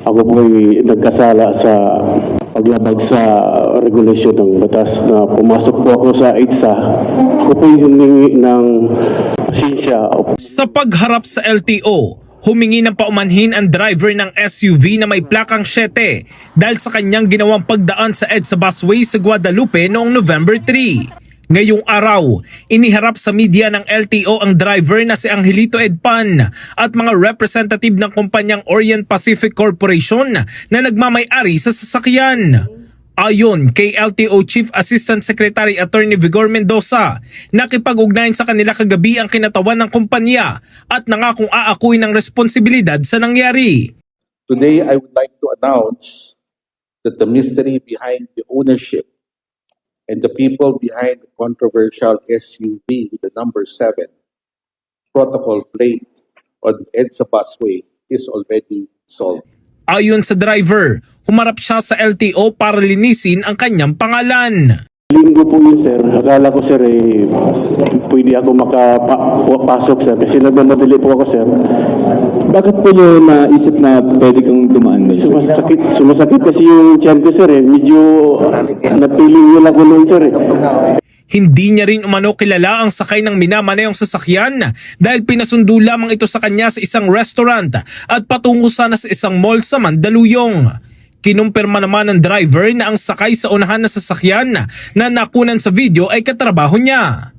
ako po ay nagkasala sa paglabag sa regulasyon ng batas na pumasok po ako sa EDSA. Ako po ay humingi ng pasensya. Sa pagharap sa LTO, humingi ng paumanhin ang driver ng SUV na may plakang 7 dahil sa kanyang ginawang pagdaan sa EDSA busway sa Guadalupe noong November 3. Ngayong araw, iniharap sa media ng LTO ang driver na si Angelito Edpan at mga representative ng kumpanyang Orient Pacific Corporation na nagmamay-ari sa sasakyan. Ayon kay LTO Chief Assistant Secretary Attorney Vigor Mendoza, nakipag-ugnayan sa kanila kagabi ang kinatawan ng kumpanya at nangakong aakuin ng responsibilidad sa nangyari. Today, I would like to announce that the mystery behind the ownership and the people behind the controversial SUV with the number 7 protocol plate on EDSA busway is already solved. Ayon sa driver, humarap siya sa LTO para linisin ang kanyang pangalan. Linggo po yun, sir. Akala ko, sir, pwede ako makapasok, sir. Kasi nagmamadali po ako, sir. Bakit po nyo naisip na pwede kang dumaan? Sumasakit kasi yung tiyan ko, sir. Medyo napiling yun ako noon, sir. Hindi niya rin umano kilala ang sakay ng minamanayong sasakyan dahil pinasundo lamang ito sa kanya sa isang restaurant at patungo sana sa isang mall sa Mandaluyong. Kinumpirma naman ng driver na ang sakay sa unahan na sasakyan na nakunan sa video ay katrabaho niya.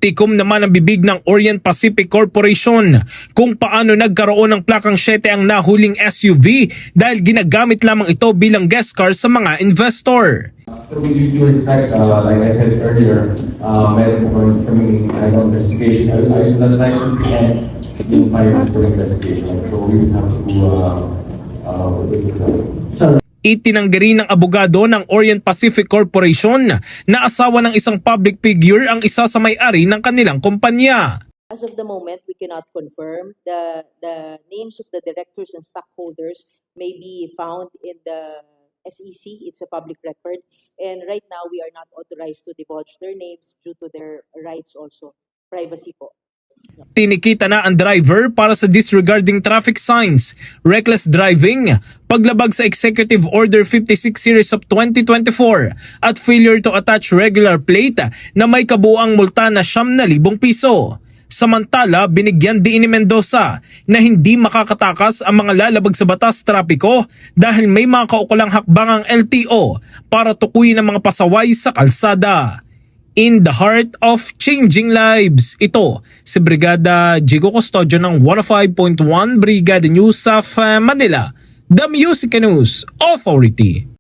Tikom naman ang bibig ng Orient Pacific Corporation kung paano nagkaroon ng plakang 7 ang nahuling SUV dahil ginagamit lamang ito bilang guest car sa mga investor. So with due respect, like I said earlier, meron po kami investigation. I would like to end the entire investigation. So we would have to Itinanggi rin ng abogado ng Orient Pacific Corporation na asawa ng isang public figure ang isa sa may-ari ng kanilang kumpanya. As of the moment, we cannot confirm. The names of the directors and stockholders may be found in the SEC. It's a public record. And right now, we are not authorized to divulge their names due to their rights also. Privacy po. Tinikita na ang driver para sa disregarding traffic signs, reckless driving, paglabag sa Executive Order 56 Series of 2024 at failure to attach regular plate na may kabuuang multa na 9,000 piso. Samantala, binigyan din ni Mendoza na hindi makakatakas ang mga lalabag sa batas trapiko dahil may mga kaukulang hakbang ang LTO para tukuyin ang mga pasaway sa kalsada. In the heart of changing lives, ito si Brigada Jigo Custodio ng 105.1 Brigada News of Manila, The Music News Authority.